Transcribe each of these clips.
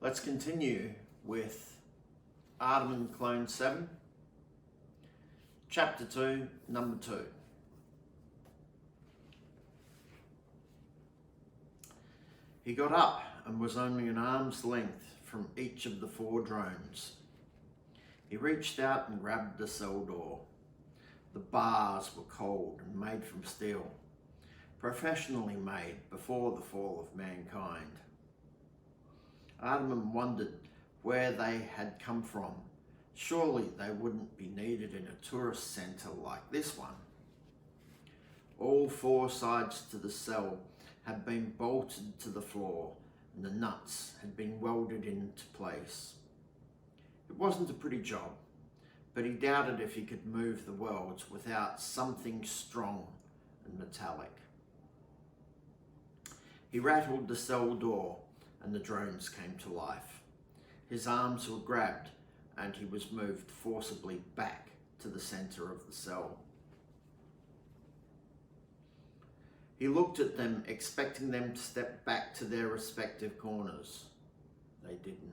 Let's continue with Ardamin Clone 7, Chapter 2, Number 2. He got up and was only an arm's length from each of the 4 drones. He reached out and grabbed the cell door. The bars were cold and made from steel, professionally made before the fall of mankind. Ardamin wondered where they had come from. Surely they wouldn't be needed in a tourist centre like this one. All 4 sides to the cell had been bolted to the floor and the nuts had been welded into place. It wasn't a pretty job, but he doubted if he could move the welds without something strong and metallic. He rattled the cell door and the drones came to life. His arms were grabbed and he was moved forcibly back to the centre of the cell. He looked at them, expecting them to step back to their respective corners. They didn't.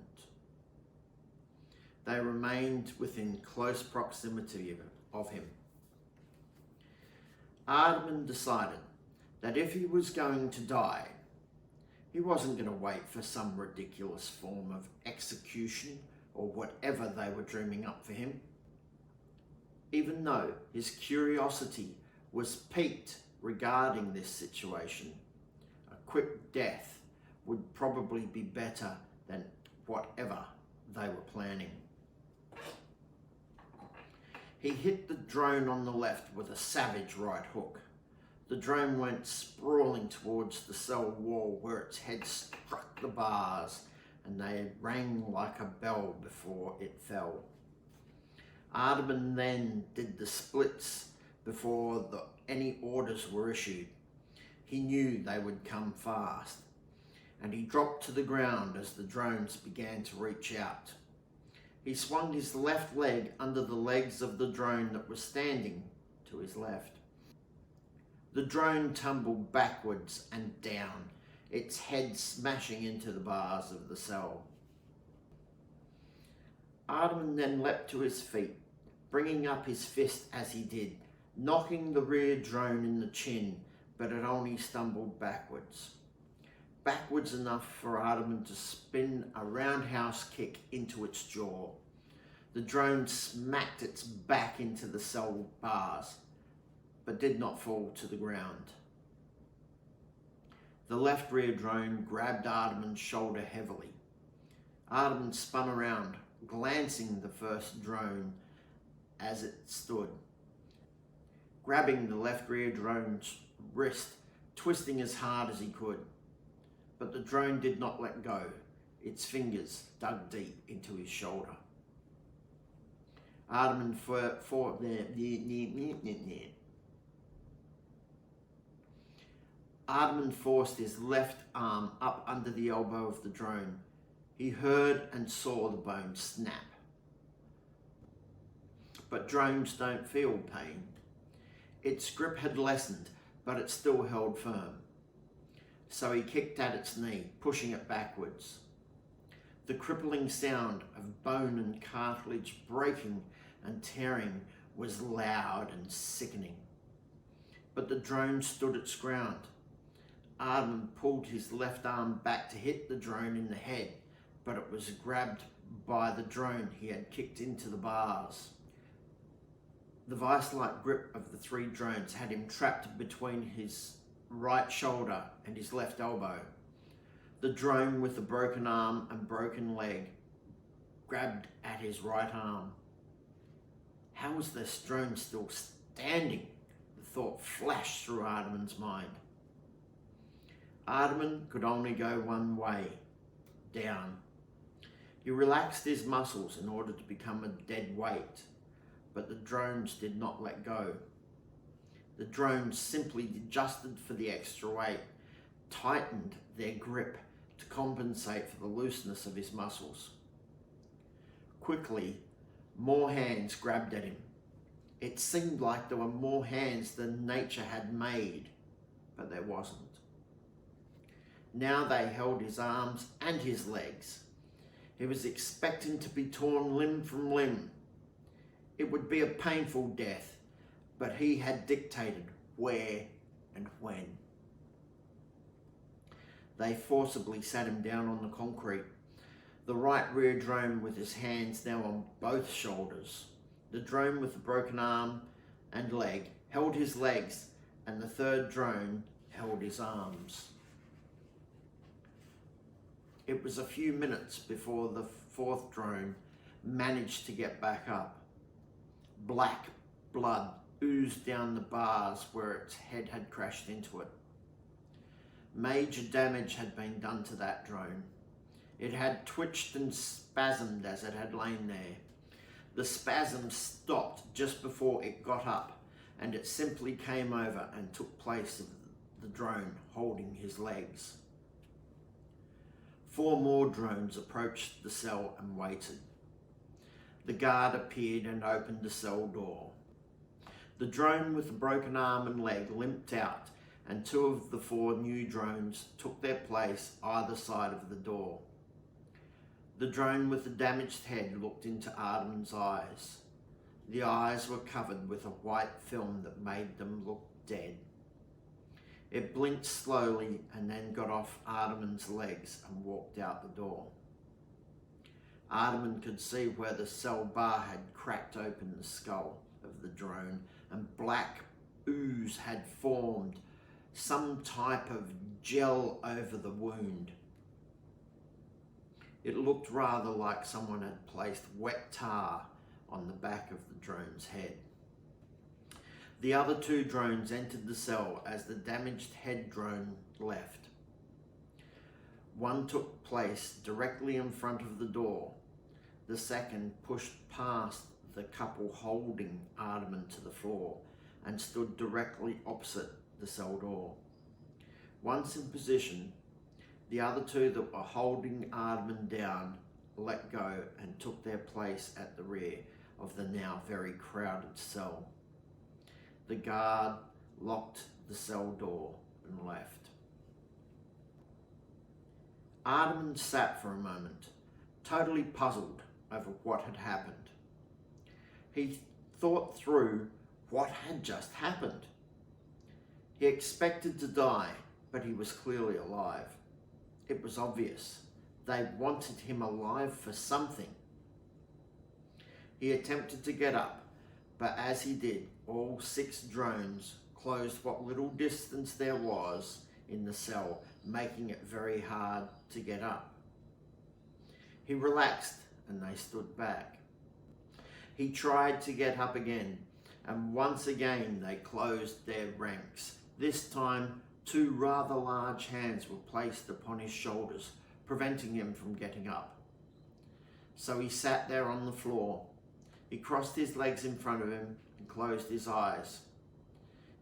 They remained within close proximity of him. Ardamin decided that if he was going to die, he wasn't going to wait for some ridiculous form of execution or whatever they were dreaming up for him. Even though his curiosity was piqued regarding this situation, a quick death would probably be better than whatever they were planning. He hit the drone on the left with a savage right hook. The drone went sprawling towards the cell wall where its head struck the bars and they rang like a bell before it fell. Ardamin then did the splits before any orders were issued. He knew they would come fast, and he dropped to the ground as the drones began to reach out. He swung his left leg under the legs of the drone that was standing to his left. The drone tumbled backwards and down, its head smashing into the bars of the cell. Ardamin then leapt to his feet, bringing up his fist as he did, knocking the rear drone in the chin, but it only stumbled backwards. Backwards enough for Ardamin to spin a roundhouse kick into its jaw. The drone smacked its back into the cell bars, but did not fall to the ground. The left rear drone grabbed Ardamin's shoulder heavily. Ardamin spun around, glancing the first drone as it stood, grabbing the left rear drone's wrist, twisting as hard as he could. But the drone did not let go. Its fingers dug deep into his shoulder. Ardamin forced his left arm up under the elbow of the drone. He heard and saw the bone snap. But drones don't feel pain. Its grip had lessened, but it still held firm. So he kicked at its knee, pushing it backwards. The crippling sound of bone and cartilage breaking and tearing was loud and sickening. But the drone stood its ground. Ardamin pulled his left arm back to hit the drone in the head, but it was grabbed by the drone he had kicked into the bars. The vice-like grip of the 3 drones had him trapped between his right shoulder and his left elbow. The drone with the broken arm and broken leg grabbed at his right arm. How was this drone still standing? The thought flashed through Ardamin's mind. Ardamin could only go one way, down. He relaxed his muscles in order to become a dead weight, but the drones did not let go. The drones simply adjusted for the extra weight, tightened their grip to compensate for the looseness of his muscles. Quickly, more hands grabbed at him. It seemed like there were more hands than nature had made, but there wasn't. Now they held his arms and his legs. He was expecting to be torn limb from limb. It would be a painful death, but he had dictated where and when. They forcibly sat him down on the concrete, the right rear drone with his hands now on both shoulders. The drone with the broken arm and leg held his legs, and the third drone held his arms. It was a few minutes before the fourth drone managed to get back up. Black blood oozed down the bars where its head had crashed into it. Major damage had been done to that drone. It had twitched and spasmed as it had lain there. The spasm stopped just before it got up, and it simply came over and took place of the drone holding his legs. 4 more drones approached the cell and waited. The guard appeared and opened the cell door. The drone with the broken arm and leg limped out, and 2 of the 4 new drones took their place either side of the door. The drone with the damaged head looked into Ardamin's eyes. The eyes were covered with a white film that made them look dead. It blinked slowly and then got off Ardamin's legs and walked out the door. Ardamin could see where the cell bar had cracked open the skull of the drone, and black ooze had formed, some type of gel over the wound. It looked rather like someone had placed wet tar on the back of the drone's head. The other 2 drones entered the cell as the damaged head drone left. One took place directly in front of the door. The second pushed past the couple holding Ardamin to the floor and stood directly opposite the cell door. Once in position, the other 2 that were holding Ardamin down let go and took their place at the rear of the now very crowded cell. The guard locked the cell door and left. Ardamin sat for a moment, totally puzzled over what had happened. He thought through what had just happened. He expected to die, but he was clearly alive. It was obvious. They wanted him alive for something. He attempted to get up, but as he did, all 6 drones closed what little distance there was in the cell, making it very hard to get up. He relaxed and they stood back. He tried to get up again, and once again they closed their ranks. This time, 2 rather large hands were placed upon his shoulders, preventing him from getting up. So he sat there on the floor. He crossed his legs in front of him and closed his eyes.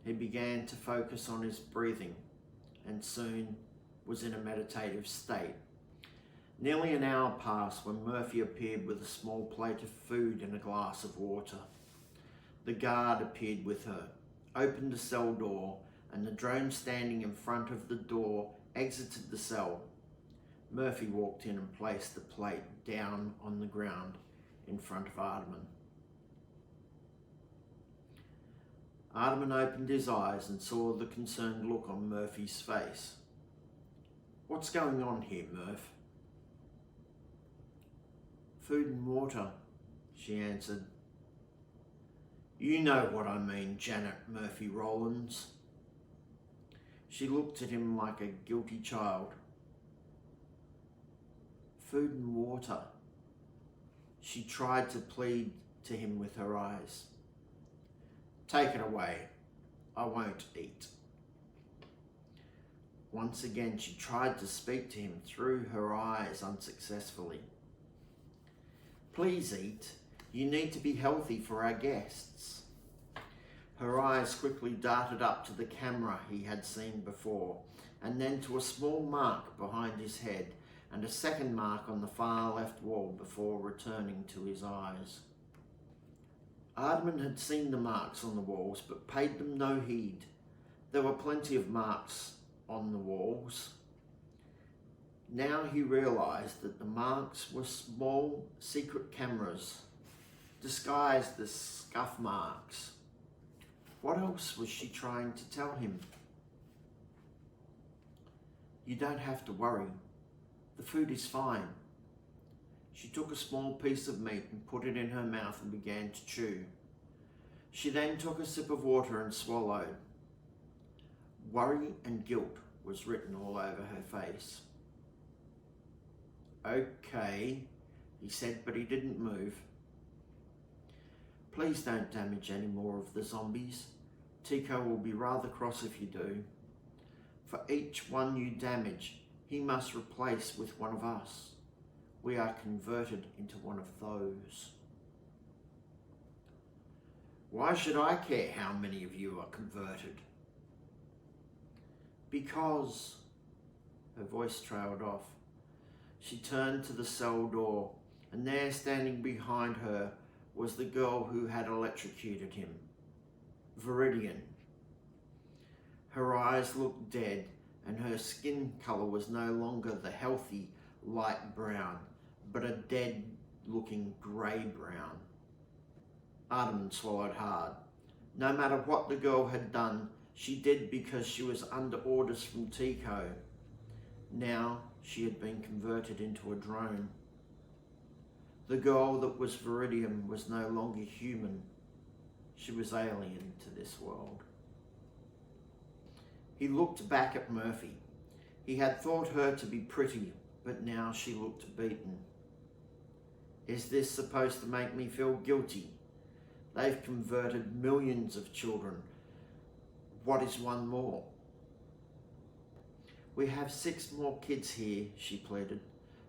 He began to focus on his breathing and soon was in a meditative state. Nearly an hour passed when Murphy appeared with a small plate of food and a glass of water. The guard appeared with her, opened the cell door, and the drone standing in front of the door exited the cell. Murphy walked in and placed the plate down on the ground in front of Ardamin. Ardamin opened his eyes and saw the concerned look on Murphy's face. "What's going on here, Murph?" "Food and water," she answered. "You know what I mean, Janet Murphy Rollins." She looked at him like a guilty child. "Food and water." She tried to plead to him with her eyes. "Take it away. I won't eat." Once again, she tried to speak to him through her eyes unsuccessfully. "Please eat. You need to be healthy for our guests." Her eyes quickly darted up to the camera he had seen before, and then to a small mark behind his head and a second mark on the far left wall before returning to his eyes. Ardamin had seen the marks on the walls but paid them no heed. There were plenty of marks on the walls. Now he realized that the marks were small secret cameras, disguised as scuff marks. What else was she trying to tell him? You don't have to worry. The food is fine. She took a small piece of meat and put it in her mouth and began to chew. She then took a sip of water and swallowed. Worry and guilt was written all over her face. Okay, he said, but he didn't move. Please don't damage any more of the zombies. Tico will be rather cross if you do. For each one you damage, he must replace with one of us. We are converted into one of those. Why should I care how many of you are converted? Because, her voice trailed off. She turned to the cell door, and there, standing behind her, was the girl who had electrocuted him, Viridian. Her eyes looked dead, and her skin colour was no longer the healthy light brown, but a dead-looking grey brown. Ardamin swallowed hard. No matter what the girl had done, she did because she was under orders from Tico. Now she had been converted into a drone. The girl that was Viridian was no longer human. She was alien to this world. He looked back at Murphy. He had thought her to be pretty, but now she looked beaten. Is this supposed to make me feel guilty? They've converted millions of children. What is one more? We have 6 more kids here, she pleaded.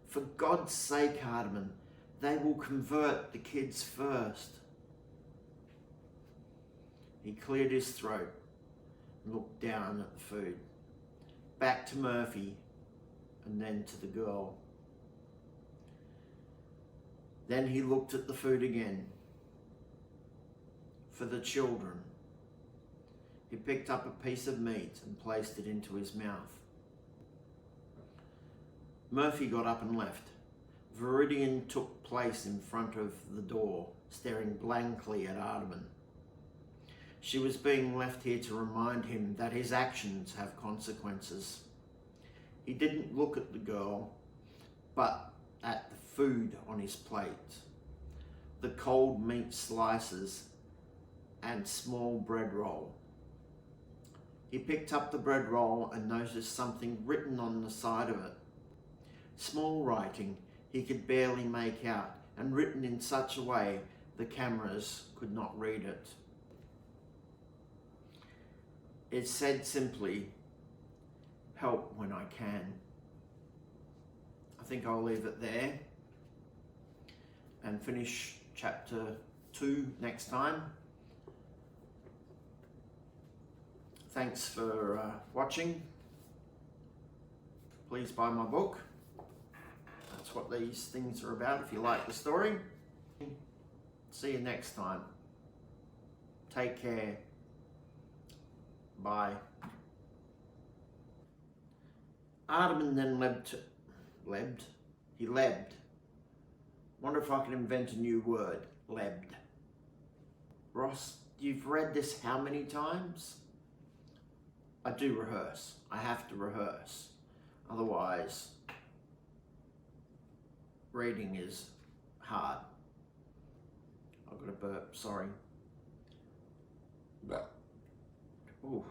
For God's sake, Ardamin, they will convert the kids first. He cleared his throat and looked down at the food, back to Murphy, and then to the girl. Then he looked at the food again. For the children. He picked up a piece of meat and placed it into his mouth. Murphy got up and left. Viridian took place in front of the door, staring blankly at Ardamin. She was being left here to remind him that his actions have consequences. He didn't look at the girl, but at the food on his plate. The cold meat slices and small bread roll. He picked up the bread roll and noticed something written on the side of it. Small writing he could barely make out, and written in such a way the cameras could not read it. It said simply, help when I can. I think I'll leave it there and finish chapter 2 next time. Thanks for watching. Please buy my book. That's what these things are about if you like the story. See you next time. Take care. Bye. Ardamin then He lebbed. Wonder if I can invent a new word. Lebbed. Ross, you've read this how many times? I do rehearse. I have to rehearse. Otherwise, reading is hard. I've got a burp, sorry. Ooh.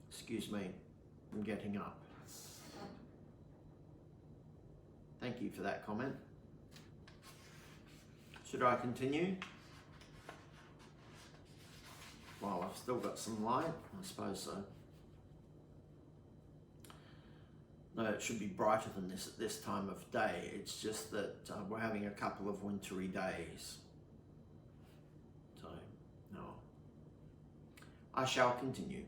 Excuse me, I'm getting up. Thank you for that comment. Should I continue? Well, I've still got some light, I suppose so. No, it should be brighter than this at this time of day. It's just that we're having a couple of wintry days. So, no. I shall continue.